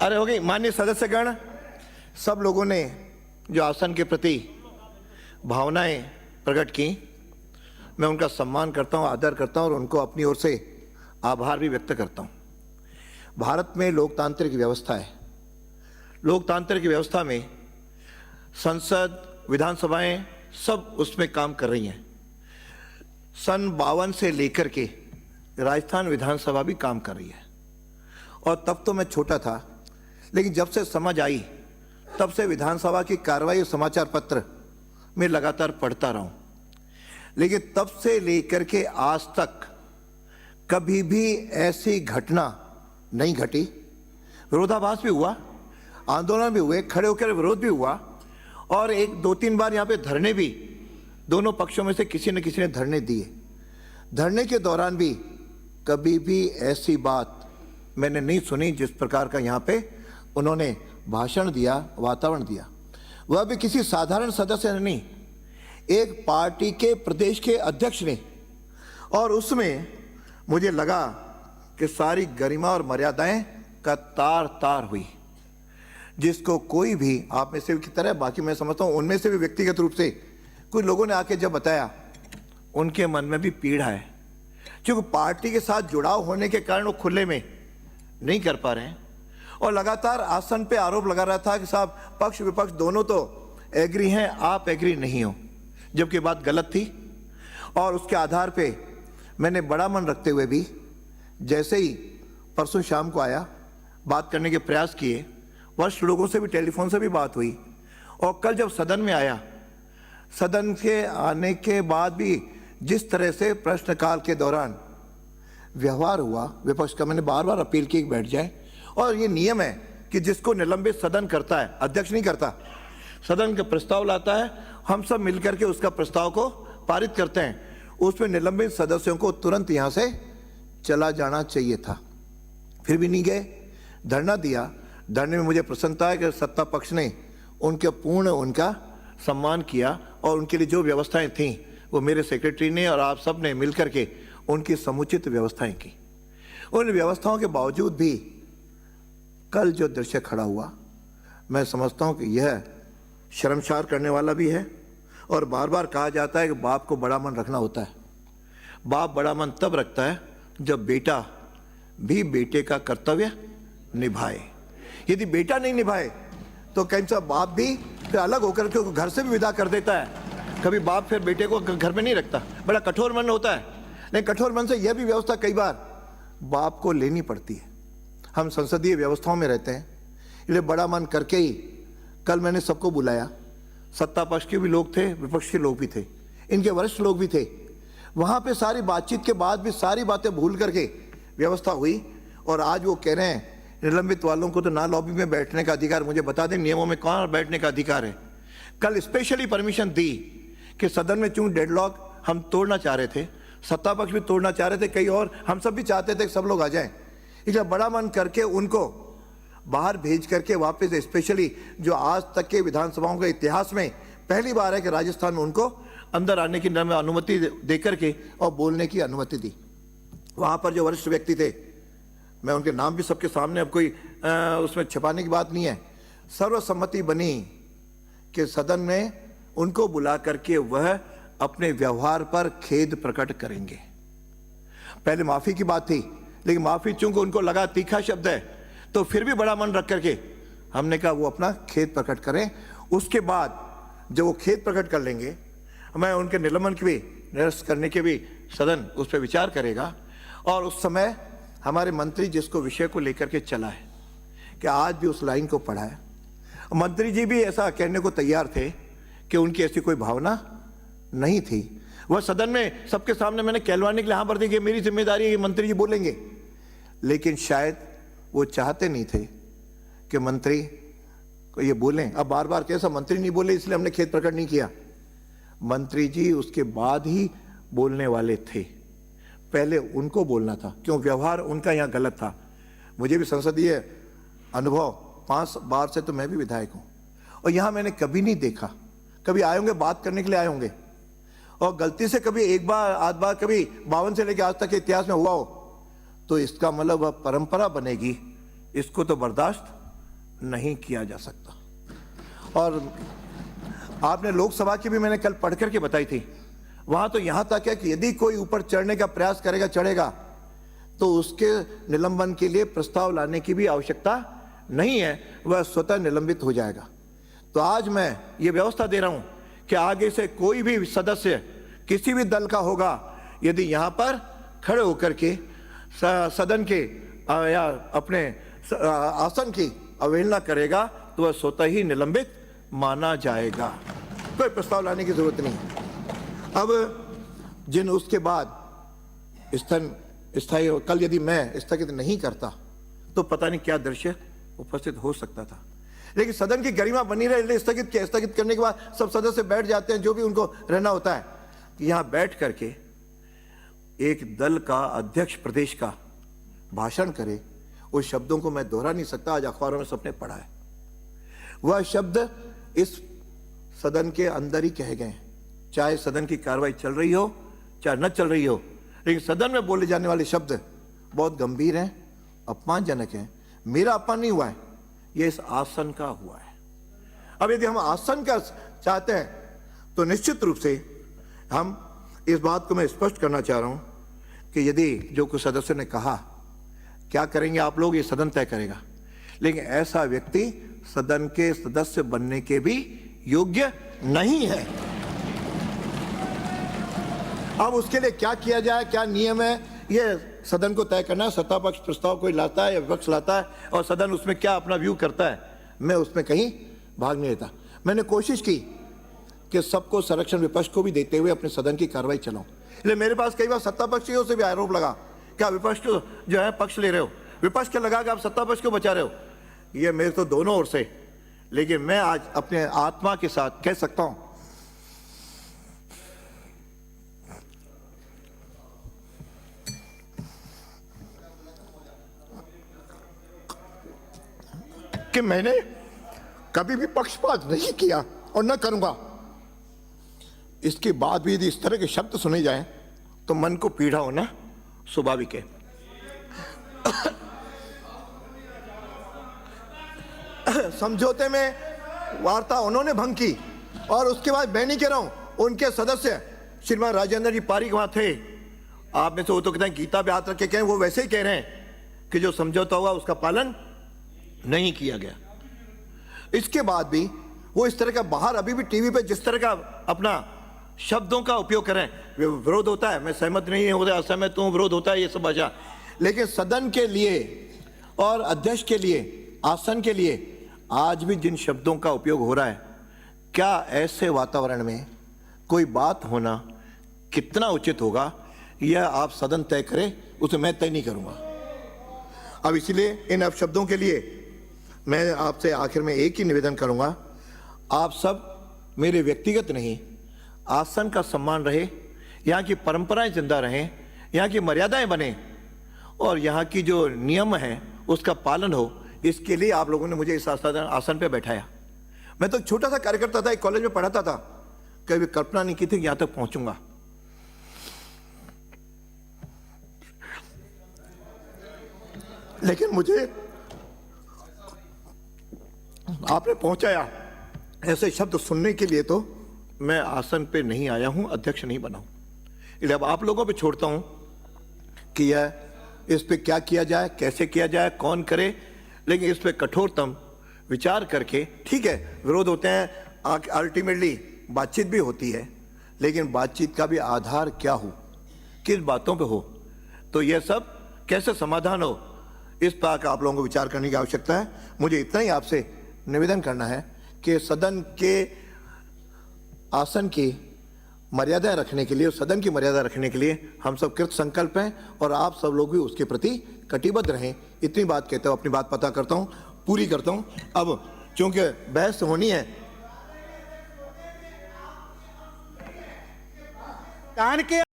अरे हो गई। माननीय सदस्यगण, सब लोगों ने जो आसन के प्रति भावनाएं प्रकट की, मैं उनका सम्मान करता हूं, आदर करता हूं और उनको अपनी ओर से आभार भी व्यक्त करता हूं। भारत में लोकतांत्रिक व्यवस्था है। लोकतांत्रिक व्यवस्था में संसद, विधानसभाएं सब उसमें काम कर रही हैं। सन 52 से लेकर के राजस्थान विधानसभा भी काम कर रही है। और तब तो मैं छोटा था, लेकिन जब से समझ आई तब से विधानसभा की कार्रवाई समाचार पत्र में लगातार पढ़ता रहा हूं। लेकिन तब से लेकर के आज तक कभी भी ऐसी घटना नहीं घटी। विरोधाभास भी हुआ, आंदोलन भी हुए, खड़े होकर विरोध भी हुआ और एक दो तीन बार यहां पे धरने भी, दोनों पक्षों में से किसी न किसी ने धरने दिए। धरने के दौरान भी कभी भी ऐसी बात मैंने नहीं सुनी जिस प्रकार का यहां पे उन्होंने भाषण दिया, वातावरण दिया। वह भी किसी साधारण सदस्य ने नहीं, एक पार्टी के प्रदेश के अध्यक्ष ने। और उसमें मुझे लगा कि सारी गरिमा और मर्यादाएं का तार तार हुई, जिसको कोई भी आप में से की तरह, बाकी मैं समझता हूं उनमें से भी व्यक्तिगत रूप से कुछ लोगों ने आके जब बताया, उनके मन में भी पीड़ा है, क्योंकि पार्टी के साथ जुड़ाव होने के कारण वो खुले में नहीं कर पा रहे हैं। और लगातार आसन पे आरोप लगा रहा था कि साहब पक्ष विपक्ष दोनों तो एग्री हैं, आप एग्री नहीं हो, जबकि बात गलत थी। और उसके आधार पे मैंने बड़ा मन रखते हुए भी जैसे ही परसों शाम को आया, बात करने के प्रयास किए, वरिष्ठ लोगों से भी टेलीफोन से भी बात हुई। और कल जब सदन में आया, सदन के आने के बाद भी जिस तरह से प्रश्नकाल के दौरान व्यवहार हुआ विपक्ष का, मैंने बार बार अपील की कि बैठ जाए। और ये नियम है कि जिसको निलंबित सदन करता है, अध्यक्ष नहीं करता, सदन का प्रस्ताव लाता है, हम सब मिलकर के उसका प्रस्ताव को पारित करते हैं। उसमें निलंबित सदस्यों को तुरंत यहां से चला जाना चाहिए था, फिर भी नहीं गए, धरना दिया। धरने में मुझे प्रसन्नता है कि सत्ता पक्ष ने उनके पूर्ण उनका सम्मान किया और उनके लिए जो व्यवस्थाएं थीं वो मेरे सेक्रेटरी ने और आप सब ने मिलकर के उनकी समुचित व्यवस्थाएं की। उन व्यवस्थाओं के बावजूद भी कल जो दृश्य खड़ा हुआ, मैं समझता हूं कि यह शर्मसार करने वाला भी है। और बार बार कहा जाता है कि बाप को बड़ा मन रखना होता है। बाप बड़ा मन तब रखता है जब बेटा भी बेटे का कर्तव्य निभाए। यदि बेटा नहीं निभाए तो कहीं सा बाप भी फिर अलग होकर के घर से भी विदा कर देता है। कभी बाप फिर बेटे को घर में नहीं रखता, बड़ा कठोर मन होता है। लेकिन कठोर मन से यह भी व्यवस्था कई बार बाप को लेनी पड़ती है। हम संसदीय व्यवस्थाओं में रहते हैं, इसलिए बड़ा मन करके ही कल मैंने सबको बुलाया। सत्ता पक्ष के भी लोग थे, विपक्ष के लोग भी थे, इनके वरिष्ठ लोग भी थे। वहां पे सारी बातचीत के बाद भी सारी बातें भूल करके व्यवस्था हुई। और आज वो कह रहे हैं निलंबित वालों को तो ना लॉबी में बैठने का अधिकार, मुझे बता दें नियमों में कहाँ बैठने का अधिकार है। कल स्पेशली परमिशन दी कि सदन में चूंकि डेडलॉक हम तोड़ना चाह रहे थे, सत्ता पक्ष भी तोड़ना चाह रहे थे, कई और हम सब भी चाहते थे कि सब लोग आ जाएं, इसलिए बड़ा मन करके उनको बाहर भेज करके वापस, स्पेशली जो आज तक के विधानसभाओं के इतिहास में पहली बार है कि राजस्थान में उनको अंदर आने की अनुमति दे करके और बोलने की अनुमति दी। वहां पर जो वरिष्ठ व्यक्ति थे, मैं उनके नाम भी सबके सामने, अब कोई उसमें छिपाने की बात नहीं है, सर्वसम्मति बनी कि सदन में उनको बुला करके वह अपने व्यवहार पर खेद प्रकट करेंगे। पहले माफी की बात थी, लेकिन माफी चूंकि उनको लगा तीखा शब्द है, तो फिर भी बड़ा मन रख करके हमने कहा वो अपना खेद प्रकट करें। उसके बाद जब वो खेद प्रकट कर लेंगे, मैं उनके निलंबन की भी, निरस्त करने के भी सदन उस पर विचार करेगा। और उस समय हमारे मंत्री जिसको विषय को लेकर के चला है कि आज भी उस लाइन को पढ़ा है, मंत्री जी भी ऐसा कहने को तैयार थे कि उनकी ऐसी कोई भावना नहीं थी। वह सदन में सबके सामने मैंने कहलवाने के लिए हाँ भर दी, मेरी जिम्मेदारी है, ये मंत्री जी बोलेंगे। लेकिन शायद वो चाहते नहीं थे कि मंत्री को ये बोलें। अब बार बार कैसा मंत्री नहीं बोले इसलिए हमने खेद प्रकट नहीं किया। मंत्री जी उसके बाद ही बोलने वाले थे, पहले उनको बोलना था, क्यों व्यवहार उनका यहाँ गलत था। मुझे भी संसदीय अनुभव 5 बार से, तो मैं भी विधायक हूँ और यहाँ मैंने कभी नहीं देखा, कभी आए होंगे बात करने के लिए आए होंगे और गलती से कभी एक बार आध बार कभी 52 से लेकर आज तक के इतिहास में हुआ हो, तो इसका मतलब वह परंपरा बनेगी, इसको तो बर्दाश्त नहीं किया जा सकता। और आपने लोकसभा की भी मैंने कल पढ़ करके बताई थी, वहां तो यहां तक है कि यदि कोई ऊपर चढ़ने का प्रयास करेगा, चढ़ेगा, तो उसके निलंबन के लिए प्रस्ताव लाने की भी आवश्यकता नहीं है, वह स्वतः निलंबित हो जाएगा। तो आज मैं ये व्यवस्था दे रहा हूं कि आगे से कोई भी सदस्य किसी भी दल का होगा, यदि यहां पर खड़े होकर के सदन के या अपने आसन की अवहेलना करेगा तो वह स्वतः ही निलंबित माना जाएगा। कोई प्रस्ताव लाने की जरूरत नहीं। अब जिन उसके बाद स्थायी कल यदि मैं स्थगित नहीं करता तो पता नहीं क्या दृश्य उपस्थित हो सकता था। लेकिन सदन की गरिमा बनी रहे, स्थगित करने के बाद सब सदस्य बैठ जाते हैं, जो भी उनको रहना होता है। यहां बैठ करके एक दल का अध्यक्ष प्रदेश का भाषण करे, उस शब्दों को मैं दोहरा नहीं सकता, आज अखबारों में सबने पढ़ा है। वह शब्द इस सदन के अंदर ही कहे गए, चाहे सदन की कार्रवाई चल रही हो चाहे न चल रही हो, लेकिन सदन में बोले जाने वाले शब्द बहुत गंभीर हैं, अपमानजनक हैं। मेरा अपमान नहीं हुआ है, यह इस आसन का हुआ है। अब यदि हम आसन का चाहते हैं तो निश्चित रूप से हम इस बात को मैं स्पष्ट करना चाह रहा हूं कि यदि जो कुछ सदस्य ने कहा, क्या करेंगे आप लोग, ये सदन तय करेगा। लेकिन ऐसा व्यक्ति सदन के सदस्य बनने के भी योग्य नहीं है। अब उसके लिए क्या किया जाए, क्या नियम है, ये सदन को तय करना है। सत्ता पक्ष प्रस्ताव कोई लाता है या विपक्ष लाता है और सदन उसमें क्या अपना व्यू करता है, मैं उसमें कहीं भाग नहीं लेता। मैंने कोशिश की कि सबको संरक्षण विपक्ष को भी देते हुए अपने सदन की कार्रवाई चलाऊं। इसलिए मेरे पास कई बार सत्ता पक्षियों से भी आरोप लगा, क्या विपक्ष को जो है पक्ष ले रहे हो, विपक्ष क्या लगा कि आप सत्ता पक्ष को बचा रहे हो। ये मेरे तो दोनों ओर से, लेकिन मैं आज अपने आत्मा के साथ कह सकता हूं कि मैंने कभी भी पक्षपात नहीं किया और न करूंगा। इसके बाद भी यदि इस तरह के शब्द सुने जाएं तो मन को पीड़ा होना स्वाभाविक है। समझौते में वार्ता उन्होंने भंग की और उसके बाद मैं नहीं कह रहा हूं, उनके सदस्य श्रीमान राजेंद्र जी पारिक वहां थे। आप में से वो तो कहते हैं गीता पे हाथ रख के कहें, वो वैसे ही कह रहे हैं कि जो समझौता हुआ उसका पालन नहीं किया गया। इसके बाद भी वो इस तरह का बाहर अभी भी टीवी पे जिस तरह का अपना शब्दों का उपयोग करें, विरोध होता है, मैं सहमत नहीं होता, असहमत हूं, विरोध होता है, ये सब भाषा। लेकिन सदन के लिए और अध्यक्ष के लिए, आसन के लिए आज भी जिन शब्दों का उपयोग हो रहा है, क्या ऐसे वातावरण में कोई बात होना कितना उचित होगा, यह आप सदन तय करें, उसे मैं तय नहीं करूंगा। अब इसलिए इन अपशब्दों के लिए मैं आपसे आखिर में एक ही निवेदन करूंगा, आप सब मेरे व्यक्तिगत नहीं, आसन का सम्मान रहे, यहाँ की परंपराएं जिंदा रहें, यहाँ की मर्यादाएं बने और यहाँ की जो नियम है उसका पालन हो। इसके लिए आप लोगों ने मुझे इस आसन पे बैठाया। मैं तो छोटा सा कार्यकर्ता था, एक कॉलेज में पढ़ाता था, कभी कल्पना नहीं की थी कि यहां तक पहुंचूंगा। लेकिन मुझे आपने पहुंचाया। ऐसे शब्द सुनने के लिए तो मैं आसन पे नहीं आया हूं, अध्यक्ष नहीं बना हूं। इसलिए अब आप लोगों पे छोड़ता हूं कि यह इस पे क्या किया जाए, कैसे किया जाए, कौन करे, लेकिन इस पे कठोरतम विचार करके, ठीक है विरोध होते हैं, अल्टीमेटली बातचीत भी होती है, लेकिन बातचीत का भी आधार क्या हो, किस बातों पे हो, तो यह सब कैसे समाधान हो, इस पर आप लोगों को विचार करने की आवश्यकता है। मुझे इतना ही आपसे निवेदन करना है कि सदन के आसन की मर्यादा रखने के लिए, सदन की मर्यादा रखने के लिए हम सब कृत संकल्प हैं और आप सब लोग भी उसके प्रति कटिबद्ध रहें। इतनी बात कहते हुए अपनी बात पता करता हूं, पूरी करता हूं। अब चूंकि बहस होनी है, कान के